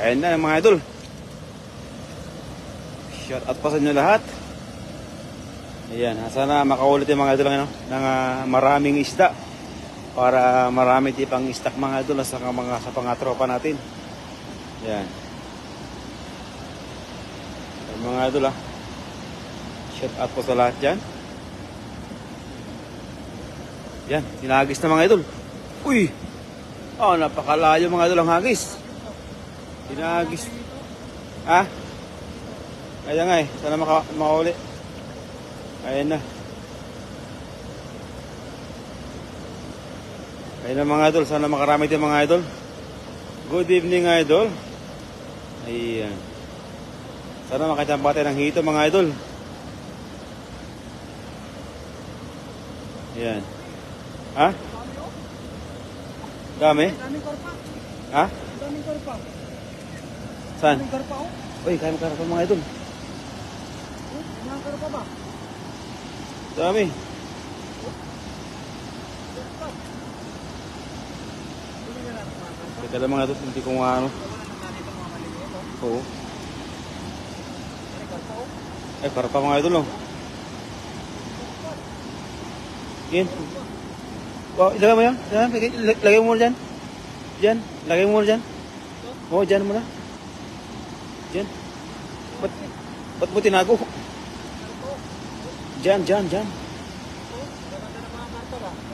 Ayan na mga idol. Shout out pa sa inyo lahat. Ayan, sana makaulit yung mga idol ng maraming isda. Para marami tipang stock mga idol sa mga tropa natin. Ayan. Ayan mga idol shout out po sa lahat dyan. Yan, tinagis na mga idol. Uy! Napakalayo mga idol ang hagis. Tinagis. Kaya nga sana makauli. Ayan na. Ayan na mga idol, sana makarami din mga idol. Good evening idol. Ayan. Sana makatsampa tayo ng hito mga idol. Ayan. Dami? Daming karpa. Daming karpa. Saan? Daming karpa Uy, kaya makarapa mga idol. Daming karpa ba? Dami. Teka lang mga idol, hindi ko nga ano. Oo. Karpa mga idol Yan. Ilagay mo yan. Lagay mo muna dyan. Dyan. Lagay mo muna dyan. Dyan muna. Dyan. Ba't mo tinago? Dyan.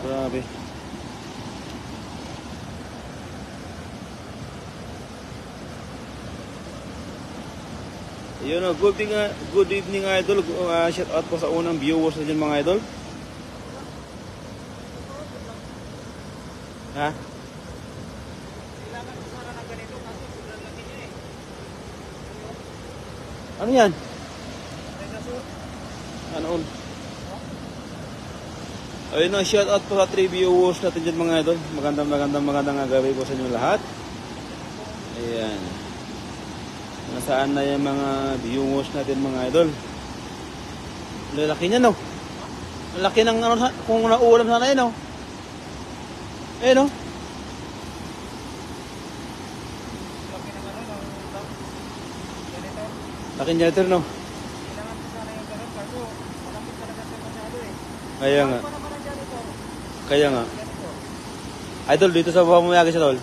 Grabe. Ayun good evening idol. Shout out po sa unang viewers na dyan mga idol. Kailangan ko sana ng ganito kasi sobrang laki niya Ano yan? Dinosaur. Ano? Ayun shout out po sa 3 viewers natin dyan mga idol. Magandang gabi po sa inyo lahat. Ayan. Nasaan na yung mga viewers natin mga idol? Lalaki niya Lalaki ng kung nauulam sana yun Ayun Laki ng ganito. Laki niya Kailangan ko sana yung ganun kasi malapit talaga sa masyado Kaya nga. Pa naman ang ganito. Kaya nga. Ganito. Idol, dito sa baba mo yagis idol.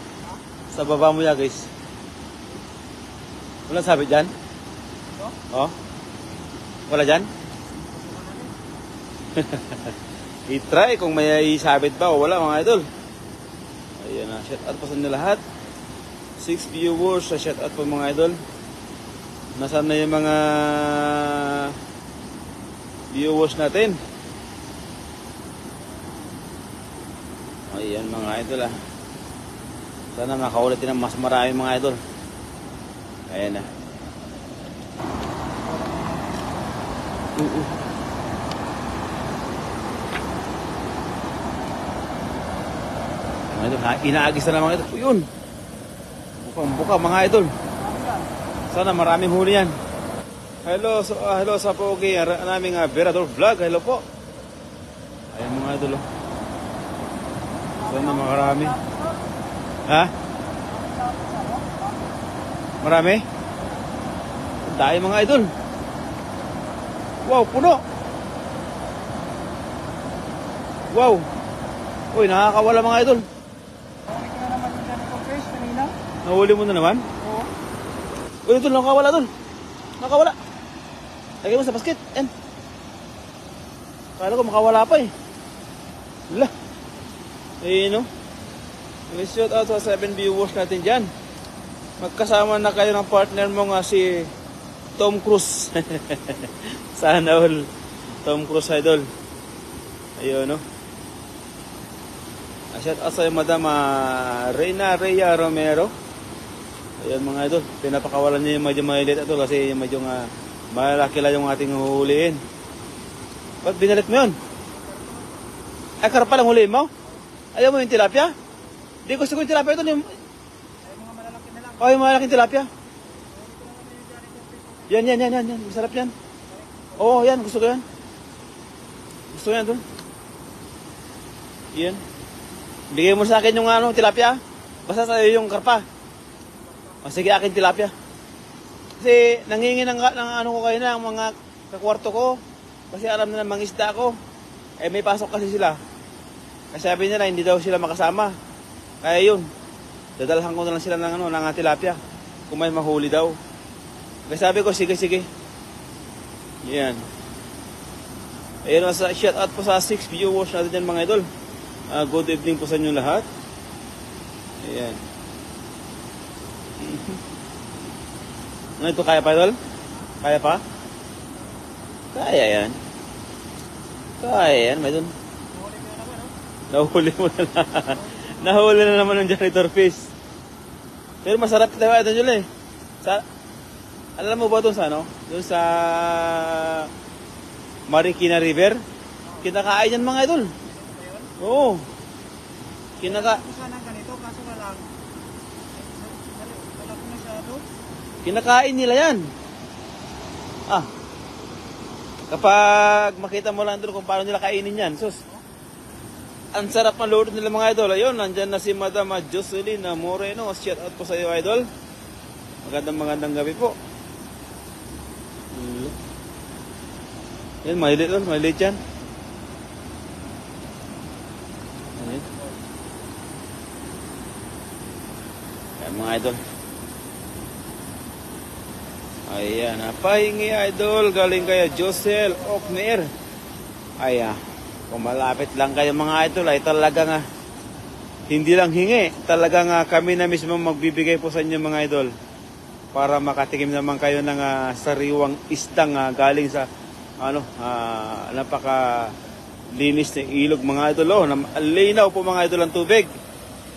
Sa baba mo yagis. Wala sabit dyan? Wala dyan? I-try kung may sabit ba o wala mga idol. Ayan na, shout out po sa inyo lahat. 6 viewers, shout out po mga idol. Nasaan na yung mga viewers natin? Ayan mga idol Sana makaulit din ng mas marami mga idol. Ayan na. Mga idol, inaagis na mga idol. Yun. Bukang-buka mga idol. Sana maraming huli yan. Hello sa pogi naming Verador Vlog. Hello po. Ayan mga idol Sana makarami. Marami? Dahil mga idol. Wow, puno. Wow. Uy, nakakawala mga idol. Nahuli ko na naman yung ganitong fish kanina. Nahuli mo na naman? Oo. Uy, idol, nakakawala idol. Nakakawala. Lagay mo sa basket. Yan. Kala ko makawala pa Wala. Ayun shout out sa 7 viewers natin dyan. Magkasama na kayo ng partner mo si Tom Cruise. Sana all. Tom Cruise idol. Ayun shout out sa Madam Reyna Rhea Romero. Ayun mga idol. Pinapakawalan niya yung medyo maliit kasi yung medyo malaki lang yung ating huhuliin. Ba't binalit mo yun? Ay, karpa lang huliin mo? Ayaw mo yung tilapia? Di gusto ko yung tilapia ito. Ay, mga malalaki na lang. Yung malaking tilapia. Yan. Masarap yan. Oo, yan. Gusto ko yan. Gusto ko yan doon. Yan. Bigay mo sa akin yung tilapia. Basta sa'yo yung karpa. O sige, akin tilapia. Kasi nangingi ng ano ko kayo na, ang mga kakwarto ko. Kasi alam na mangisda ako. Eh may pasok kasi sila. Kasi sabi nila hindi daw sila makasama. Kaya yun. Dadalhan ko na lang sila ng ng tilapia. Kung may mahuli daw. Kaya sabi ko, sige. Yan. Ayun, shout out po sa 6 viewers natin dyan mga idol. Good evening po sa inyo lahat. Ayan. Ano ito, kaya pa idol? Kaya pa? Kaya yan. Kaya yan, may idol. Nahuli mo na lang. Nahuli na naman ng janitor fish. Pero masarap ito idol eh. Alam mo ba doon sa ano? Doon sa Marikina River? Kinakain yan mga idol. Oo. Sana ganito, kaso na lang. Wala ko masyado. Kinakain nila yan. Kapag makita mo lang doon kung paano nila kainin yan, sus. Ang sarap ng luto nila mga idol. Ayun, nandyan na si Madam Jocelyn Moreno. Shout out po sa iyo idol. Magandang gabi po. Yan, malilit doon, malilit yan. Ayan. Yan mga idol. Ayan, pahingi idol, galing kaya Josel Okner. Ayan, kung malapit lang kayo mga idol, ay talaga nga, hindi lang hingi, talaga nga kami na mismo magbibigay po sa inyo mga idol. Para makatikim naman kayo ng sariwang isdang galing sa, napaka linis na ilog mga idol. Oh, linaw po mga idol ang tubig.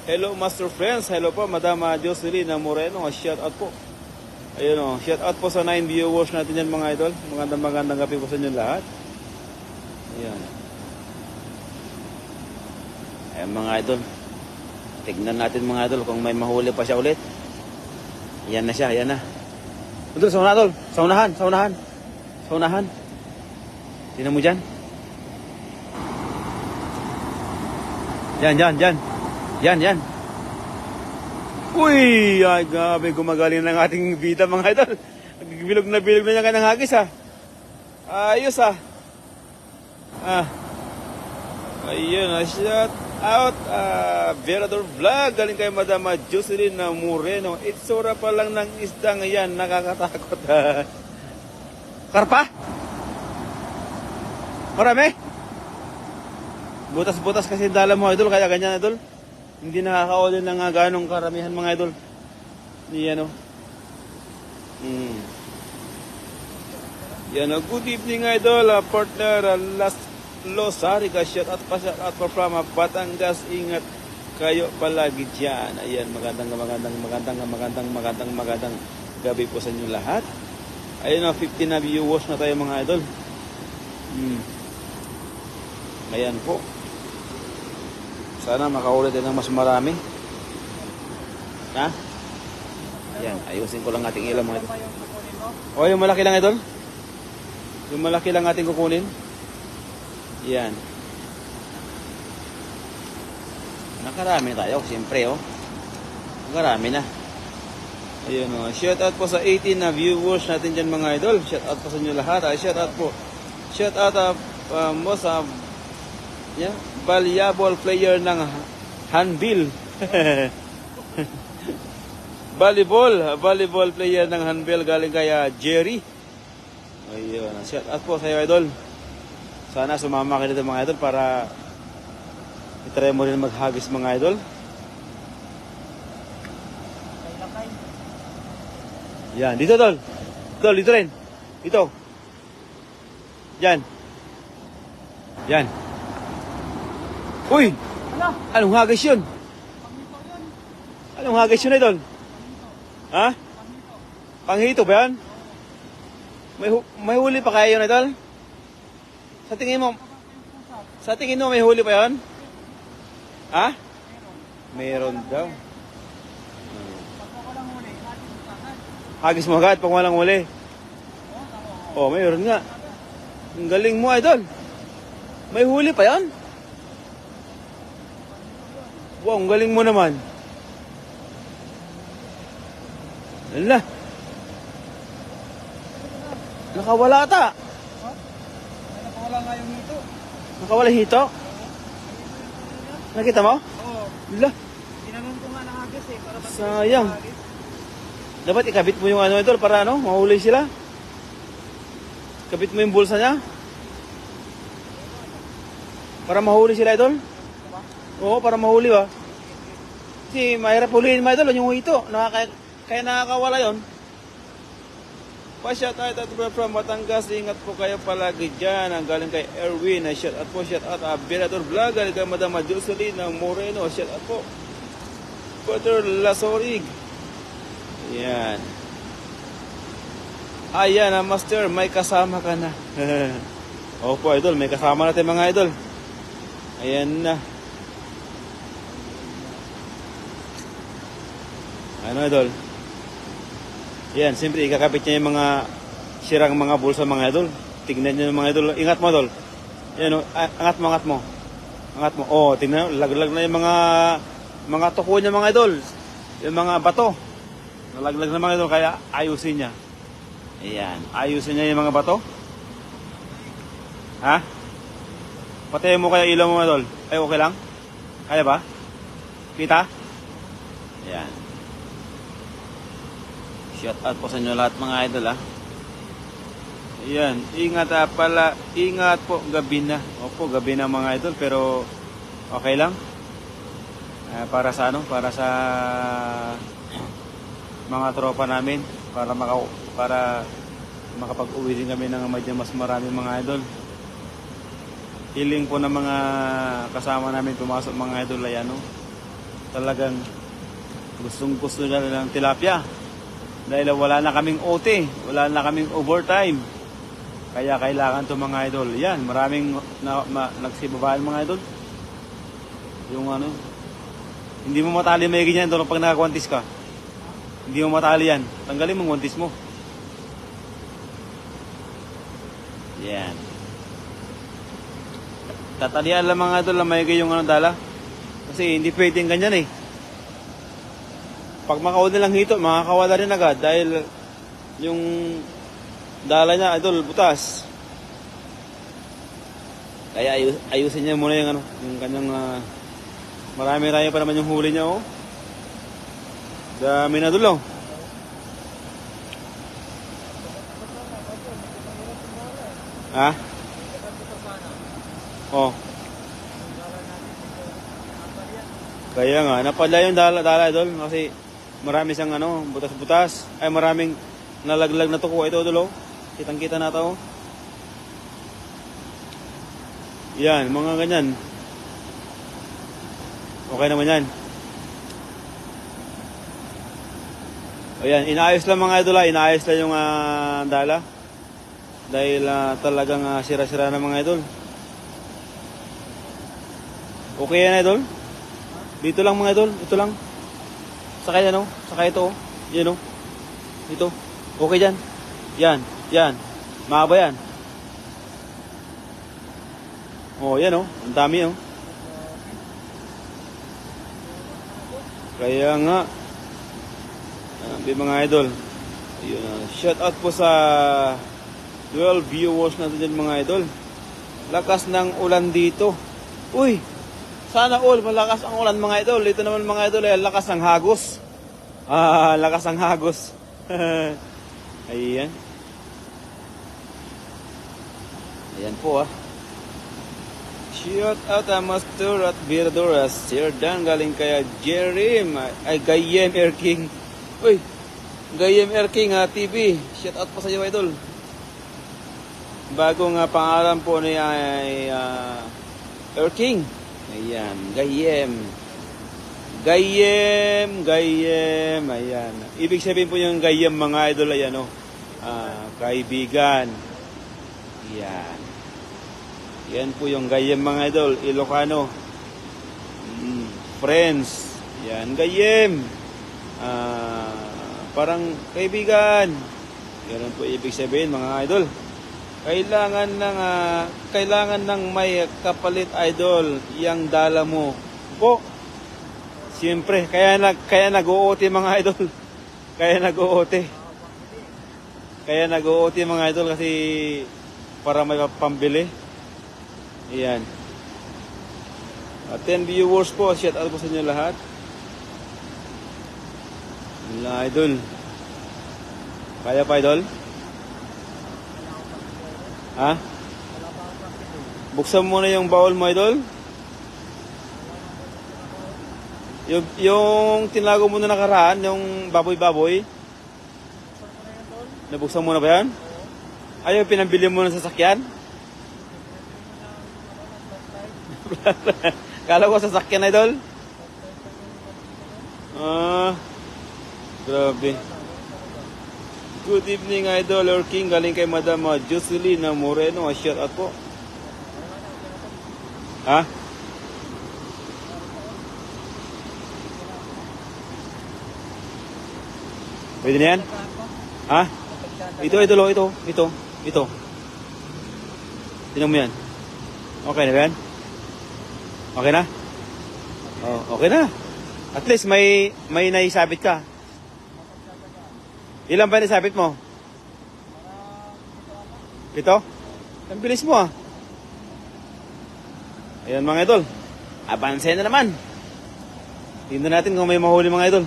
Hello Master Friends, hello po Madam Jocelyn Moreno, shout out po. Ayun o, shout out po sa 9 viewers natin yan mga idol. Magandang gabi po sa inyo lahat. Ayan. Ayan mga idol. Tignan natin mga idol kung may mahuli pa siya ulit. Ayan na siya, ayan na. Idol, sa una idol. Sa unahan. Tingnan mo dyan. Yan. Uy, ay grabe, gumagaling ng ating bida mga idol. Bilog na niya kanang hagis Ayos ayun, shout out Verador Vlog, galing kay Madam Jocelyn Moreno. Itsura pa lang ng isdang yan, nakakatakot. Karpa? Marami? Butas-butas kasi dala mo idol, kaya ganyan idol. Hindi nakaka-order ng ganong karamihan mga idol. Yan o. Yan o. Good evening idol. Partner Losarica. Shout out po from Batangas. Ingat kayo palagi dyan. Ayan. Magandang gabi po sa inyo lahat. Ayun o. 15 na viewers na tayo mga idol. Ayan po. Sana makaulit din ng mas marami. Yan, ayusin ko lang ating ilang mga idol. O, yung malaki lang idol. Yung malaki lang ating kukunin. Yan. Nakarami tayo, siyempre Nakarami na. Ayun o. Shout out po sa 18 na viewers natin dyan mga idol. Shout out po sa inyo lahat. Shout out po. Shout out mo sa valuable player ng handball. volleyball player ng handball galing kaya Jerry. Ayun, shout out po sa iyo idol. Sana sumama kayo dito mga idol para itry mo rin maghagis mga idol. Yan, dito tol. Tol, dito rin. Dito. Yan. Uy! Anong hagis yun? Anong hagis yun, idol? Panghito ba yan? May huli pa kaya yun, idol? Sa tingin mo may huli pa yun? Meron daw. Hagis mo agad pag walang huli. Mayroon nga. Ang galing mo, idol. May huli pa yan? Wow, ang galing mo naman. Ala. Nakawala ata. Oh? Ay, nakawala nga yung hito. Nakawala hito. Nakita mo? Oo. Ala. Ginanong ko nga ng agis eh. Para Sayang. agis. Dapat ikabit mo yung ano idol para ano, mahuli sila. Kabit mo yung bulsa niya. Para mahuli sila idol. Oo, para mahuli ba? Kasi mahirap huliin mga idol yung hito. Kaya nakakawala yon. Pa-shout out at from Batangas. Ingat po kayo palagi dyan. Ang galing kay Erwin. Shout out po, shout out. Abirador Vlog. Galing kay Madama Jocelyn ng Moreno. Shout out po. Father Lasorig. Yan. Ayan, Master, may kasama ka na. Opo, idol, may kasama natin mga idol. Ayan na. Ano, idol? Yan, siyempre, ikakapit niya yung mga sirang mga bulsa mga idol. Tignan niyo mga idol. Ingat mo, idol. Yan, angat mo, angat mo. Angat mo. Oh, tingnan, laglag na yung mga tuko niya mga idol. Yung mga bato. Nalaglag na mga idol, kaya ayusin niya. Ayan, ayusin niya yung mga bato. Ha? Patayin mo kaya ilaw mo mga idol. Ay, okay lang? Kaya ba? Kita? Ayan. Shout out po sa inyo lahat mga idol ha. Ayan, ingat pala. Ingat po, gabi na. Opo, gabi na mga idol, pero okay lang. Para sa ano? Para sa mga tropa namin para makapag-uwi din kami ng medyo mas marami mga idol. Hiling po ng mga kasama namin pumasok mga idol ay ano, talagang gustong-gusto na ng tilapia dahil wala na kaming OT, wala na kaming overtime, kaya kailangan to mga idol. Yan, maraming nagsibabaan mga idol. Yung ano, hindi mo matali may ganyan doon pag nakakwantis ka. Hindi mo matali yan. Tanggalin mong wantis mo. Yan. Tatalian lang mga idol na may yung ano dala. Kasi hindi pwedeng ganyan eh. Pag makauli lang hito, makakawala rin agad dahil yung dala niya, idol, butas. Kaya ayusin niya muna yung ano, yung kanyang marami-rami pa naman yung huli niya oh. Dami na dulo. Ha? Oh. Kaya nga, napadla yung dala idol kasi marami siyang ano, butas-butas. Ay maraming nalaglag na tuko ito dulo. Kitang-kita na ito. Yan, mga ganyan. Okay naman yan. Ayan, inaayos lang mga idol, inaayos lang yung dala. Dahil talagang sira-sira na mga idol. Okay yan idol? Dito lang mga idol, ito lang. Sakay ano, sakay ito oh. Yan oh. Ito. Okay dyan. Yan. Mahaba yan. Oh, yan oh. Ang dami oh. Kaya nga. Mga idol. Ayun, shout out po sa 12 viewers natin dyan mga idol. Lakas ng ulan dito. Uy, sana all malakas ang ulan mga idol. Dito naman mga idol ay lakas ng hagos. Lakas ng hagos. Ayan. Ayan po Shout out Master at Biradora. Sir Dan galing kaya Jerim. Ay Gayem Air King. Uy, Gayem Air King TV. Shout out po sa iyo idol. Bagong pangalan po niya ay Air King. Ayan, Gayem. Ayan. Ibig sabihin po yung Gayem mga idol ay ano, kaibigan. Yan. Yan po yung Gayem mga idol, Ilocano. Friends. Yan, Gayem. Parang kaibigan. Ganun po ibig sabihin mga idol. Kailangan ng may kapalit idol yang dala mo. Po. Siyempre, kaya nag-OT mga idol. Kaya nag-OOT. Kaya nag-OOT mga idol kasi para may pambili. Ayan. 10 viewers po. Shout out po sa inyo lahat. Mga idol. Kaya pa idol? Ha? Buksan mo na yung bowl mo idol. Yung tinago mo na nakaraan, yung baboy-baboy. Nabuksan mo na ba yan? Ayaw, pinambili mo ng sasakyan? Kala ko sasakyan, idol? Grabe. Good evening, idol or king. Galing kay Madam Jocelyn Moreno. Shout out po. Ha? Pwede na yan? Ha? Ito. Tingnan mo yan. Okay na ba yan? Okay na? Oh, okay na. At least may naisabit ka. Ilan ba naisabit mo? Ito? Ang bilis mo ah. Ayan mga idol. Abanse na naman. Tingnan natin kung may mahuli mga idol.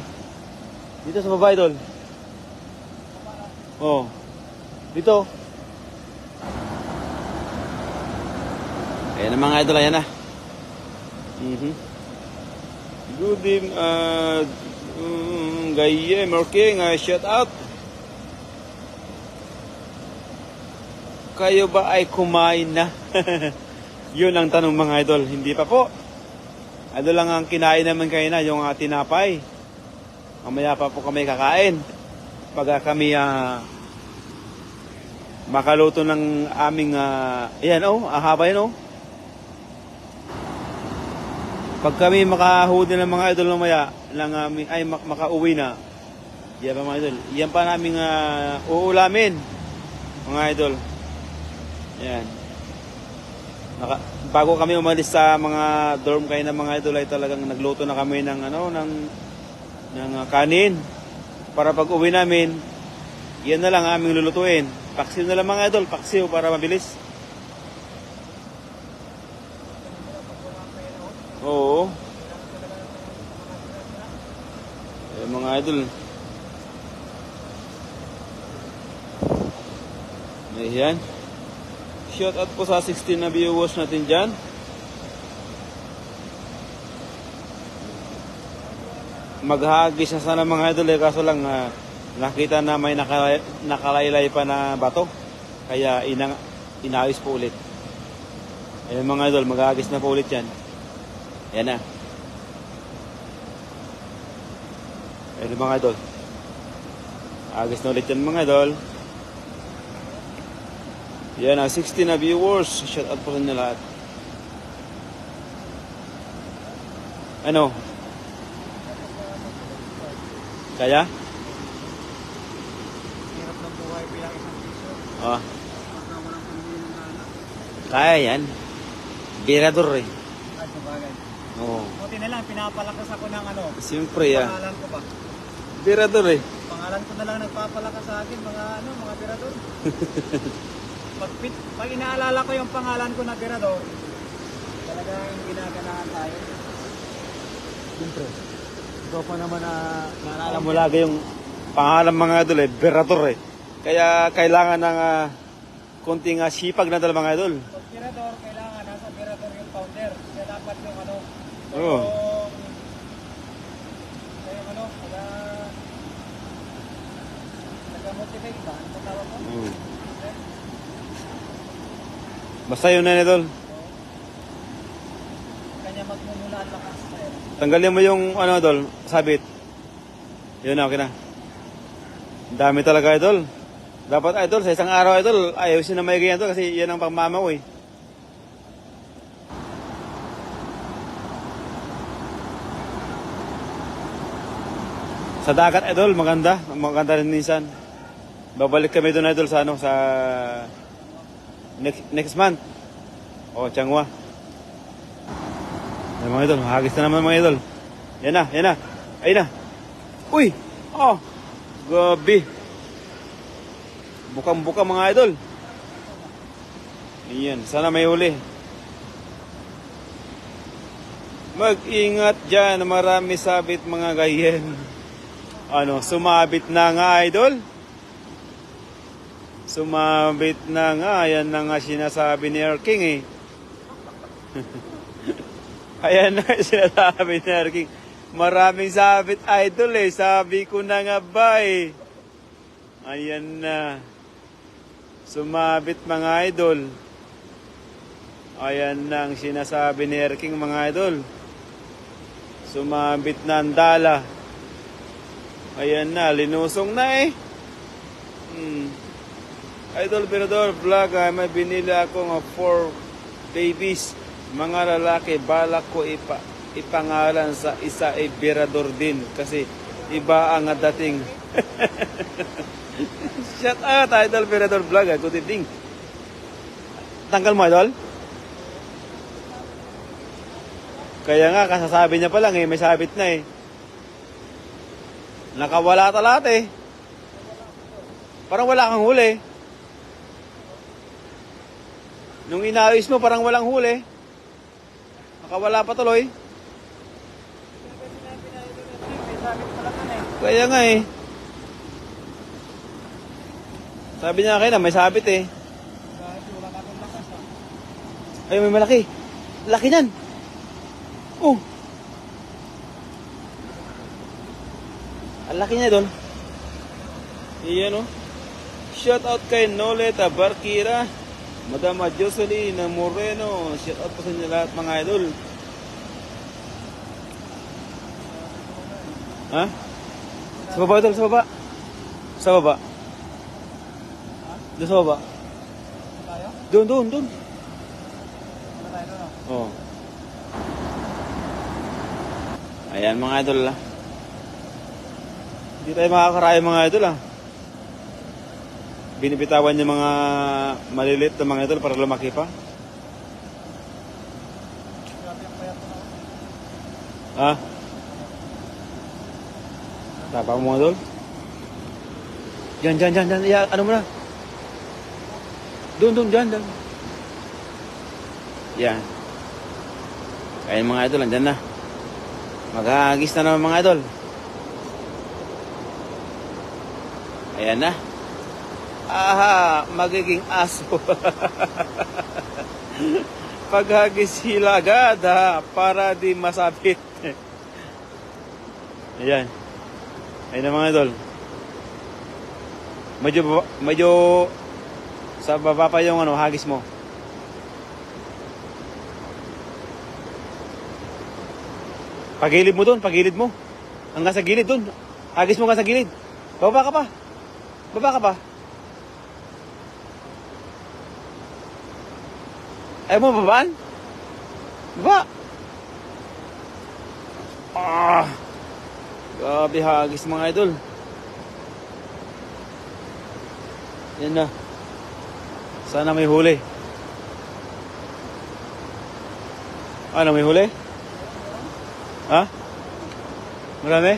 Dito sa baba idol. Oh. Dito. Ayan ang mga idol, ayan na. Good evening, Gaye Merking, shout out. Kayo ba ay kumain na? Yun ang tanong mga idol. Hindi pa po. Ano lang ang kinain naman kayo na, yung tinapay. Mamaya pa po kami kakain. Pag kami makaluto ng aming ayan ahaba yan Pag kami makahuli ng mga idol mamaya makauwi na. Yan pa mga idol. Yan pa naming uulamin mga idol. Yan. Bago kami umalis sa mga dorm kayo ng mga idol ay talagang nagluto na kami ng kanin. Para pag uwi namin, yan na lang aming lulutuin. Paksiw na lang mga idol, paksiw para mabilis. Oo. Mga idol. Ayan. Shout out po sa 16 na viewers natin dyan. Maghagi siya sana mga idol kaso lang nakita na may nakalaylay pa na bato. Kaya inayos po ulit. Ayan mga idol, maghagis na po ulit yan. Ayan na. Ayan mga idol. Agis na ulit yan mga idol. Yan 16 na viewers. Shout out po sa inyo lahat. Ano? Kaya? Hirap ng buhay bilang isang piso. Ah. Pagka walang pambili ng anak. Kaya yan. Birador eh. Ay, sabagay. Oo. Buti na lang, pinapalakas ako ng Siyempre pangalan ko ba? Birador eh. Pangalan ko na lang nagpapalakas sa akin, mga birador. Pag inaalala ko yung pangalan ko na birador, talagang ginaganahan tayo. Siyempre. Ikaw pa naman naalala mo lagi yung pangalan mga idol eh. Birador eh. Kaya kailangan ng konting sipag na dala mga idol. Pag birador, kailangan nasa birador yung founder. Kaya dapat yung Oo. nag-motivate ba? Ang tawag mo? Basta yun na idol. Kanya magmumula ang lakas tayo. Tanggalin mo yung idol, sabit. Yun na, okay na. Ang dami talaga idol. Dapat idol, sa isang araw idol, ayusin na may ganyan to kasi yan ang pangmamaw eh. Sa dagat idol, maganda rin minsan. Babalik kami doon idol sa sa next month. Changwa. Yan mga idol, hagis na naman mga idol. Yan na. Ayun na. Uy! Gabi. Bukang-buka mga idol. Iyan, sana may huli. Mag-ingat dyan, marami sabit mga gayen. Ano, sumabit na nga idol. Sumabit na nga, ayan na nga sinasabi ni Air King eh. Ayan na sinasabi ni Air King. Maraming sabit idol eh, sabi ko na nga ba eh. Ayan na. Sumabit mga idol. Ayan na ang sinasabi ni Air King mga idol. Sumabit na ang dala. Ayan na, linusong na eh. Idol Berador Vlog, may binili ako ng 4 babies. Mga lalaki, balak ko ipangalan sa isa ay Berador din. Kasi iba ang dating. Shout out Idol Berador Vlog, good evening. Tanggal mo idol? Kaya nga, kasasabi niya pa lang eh, may sabit na eh. Nakawala talat eh. Parang wala kang huli. Nung inaayos mo, parang walang huli. Nakawala pa tuloy. Kaya nga eh. Sabi niya akin na may sabit eh. Ay, may malaki. Laki niyan. Oh. Ang laki niya doon. Iyan oh. Shout out kay Noleta Barkira, Madama Jocelyn Moreno. Shout out po sa inyo lahat mga idol. Ha? Sa baba idol, sa baba. Sa baba. Doon sa baba. Doon. Oh. Ayan mga idol lah. Hindi tayo makakarayo mga idol ah. Binibitawan yung mga maliliit na mga idol para lumaki pa. Ah? Tapa mo mga idol? Diyan. Ya, ano mo na? Doon, dyan. Yan. Ayan mga idol, andyan na. Maghahagis na naman mga idol. Ayan na. Aha, magiging aso. Paghagis sila agad ha, para di masabit. Ayan. Ayan na mga idol. Medyo sa baba pa yung hagis mo. Pagilid mo doon, pagilid mo. Hanggang sa gilid doon. Hagis mo hanggang sa gilid. Baba ka pa. Ayaw mo babaan? Baba. Ah. Grabe hagis mga idol. Yan na. Sana may huli. Ano, may huli? Ha? Marami?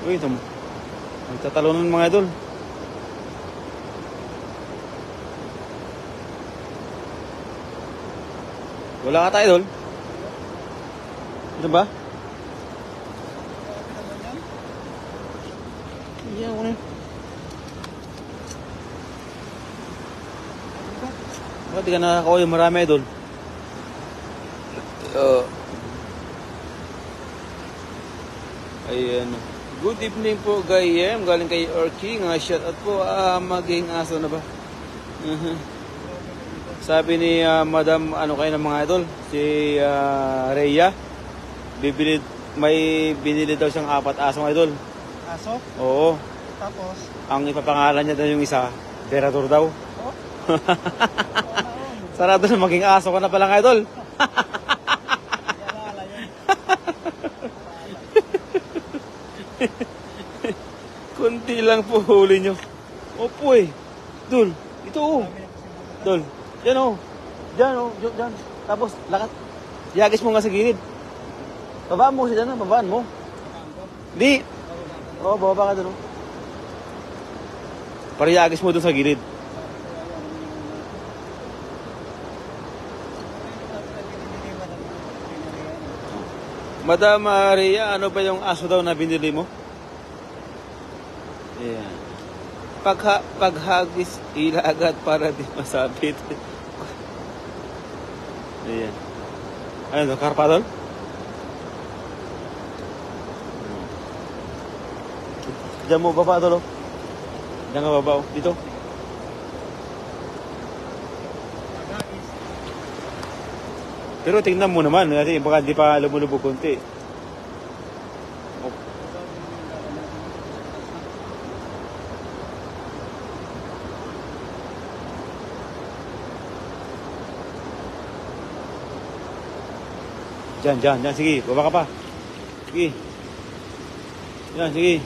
Uy, ito. Magtatalunan mga idol. Wala ka tayo, idol? Ito ba? Iyan ko na yun. Bakit di ka nakakawa yung marami, idol? Ayan. Good evening po, Gayem. Galing kay Orky. Nga shout out po. Maging aso na ba? Sabi ni Madam, ano kayo ng mga idol? Si Rhea. May binili daw siyang 4 asong idol. Aso? Oo. Tapos? Ang ipapangalan niya daw yung isa, Berador daw. Oh? Sarado na maging aso ka na palang idol. Kunti lang po huli nyo. Opo eh. Dul, ito oh. Dul, yan oh. Diyan oh, diyan. Tapos, lakat. Ihagis mo nga sa gilid. Babaan mo kasi dyan, babaan mo. Di. Oo, bababa ka dun. Oh. Para ihagis mo dun sa gilid. Madam Maria, ano ba yung aso daw na binili mo? Ayan. Paghagis, ilagat para di masapit. Ayan. Ano, karpa doon? Diyan mo baba doon. Diyan nga baba. Dito. Pero tingnan mo naman, kasi baka di pa lumulubog konti. Oh. Diyan. Sige, baba ka pa. Sige. Yan, sige.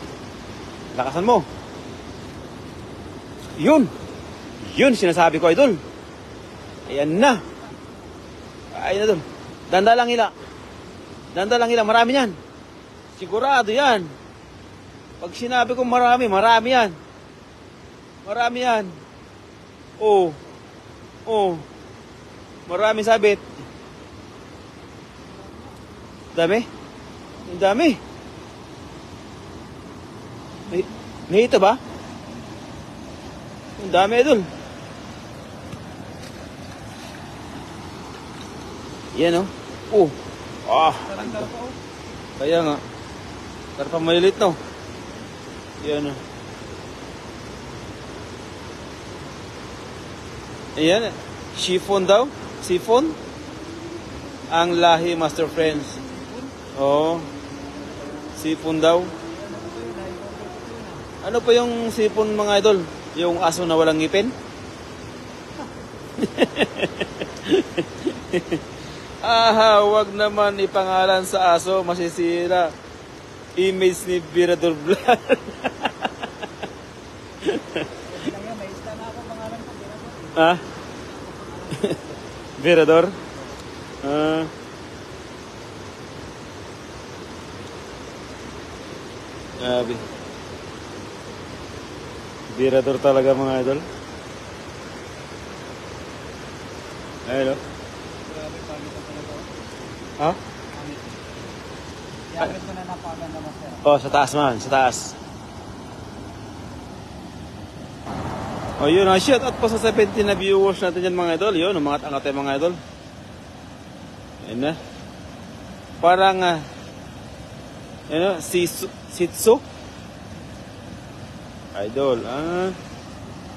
Lakasan mo. Yun, sinasabi ko, idol. Ayan na. Ayun na doon. Danda lang ila. Marami yan. Sigurado yan. Pag sinabi ko marami yan. Marami yan. Oh. Marami sabit. Dami. Ang dami. Nahita ba? Ang dami doon. Yan oh. Kaya nga. Karpa malilit no. Yan oh. Ayan. Chiffon daw. Chiffon. Ang lahi master friends. Oo. Sipon daw. Ano pa yung sipon mga idol? Yung aso na walang ngipin? Wag naman ipangalan sa aso, masisira image ni Virador Vlog. Ah? Virador? Grabe. Virador talaga mga idol. Ayun o. Grabe, pangit na talaga. Ha? Pangit. Iagad mo na napaganda master. Oh, sa taas man, sa taas. Oh, yun, shout out po sa 17 na viewers natin yan mga idol. Yun, umangat-angat tayo mga idol. Ayun na. Parang, Sitsu. Idol,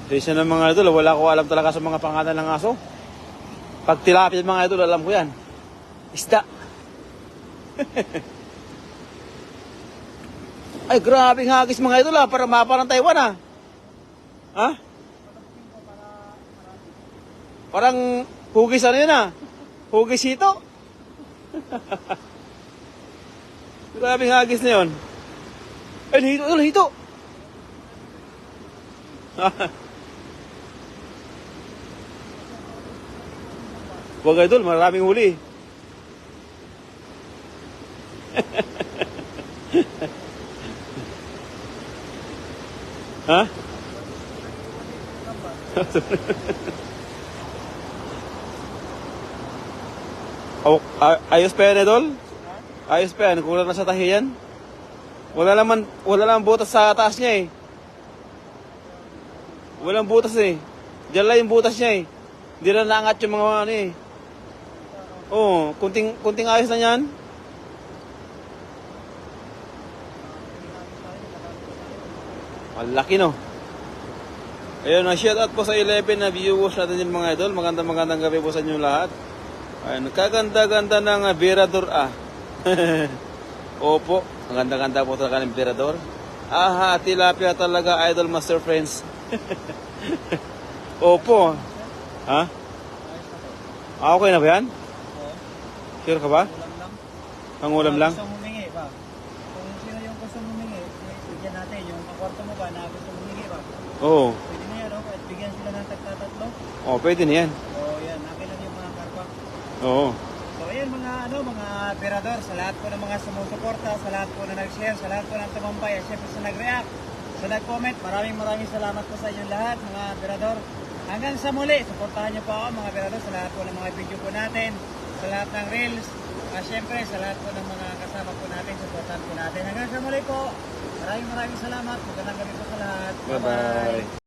Presya ng mga idol, wala ko alam talaga sa mga pangalan ng aso. Pag tilapia mga idol, alam ko yan. Isda. Ay, grabe ng hagis mga idol para mapa ng Taiwan Ha? Parang hugis ano yun Hugis hito. Grabe ng hagis na yun. Ay, hito. Wag idol, maraming huli. Ha? Ayos pa yan, idol? Ayos pa yan, kulang na sa tahiyan. Wala naman butas sa taas niya Walang butas Diyan lang yung butas niya Hindi na naangat yung mga Oo, kunting ayos na yan. Malaki no. Ayun, shout out po sa 11 na viewers natin yung mga idol. Magandang gabi po sa inyo lahat. Ayun, kaganda-ganda ng Virador Opo, ang ganda-ganda po talaga ng Virador. Tilapia talaga idol master friends. Opo. Ha? Okay na ba yan? Sure ka ba? Pangulam lang? Gusto humingi ba? Kung sino yung gusto humingi, bigyan natin. Yung kakwarto mo ba na gusto humingi ba? Oo. Pwede na yan, At bigyan sila ng tagtatatlo. Pwede na yan. Yan. Akin lang yung mga karpa. Oo. So ayun mga operador, sa lahat po ng mga sumusuporta, sa lahat po na nag-share, sa lahat po ng tumambay, at syempre sa nag-react, sa nag-comment, maraming salamat po sa inyong lahat mga operador. Hanggang sa muli, suportahan niyo po ako mga operador sa lahat po ng mga video po natin, sa lahat ng reels, at syempre sa lahat po ng mga kasama po natin, suportahan po natin. Hanggang sa muli po, maraming salamat, magandang gabi po sa lahat. Bye-bye.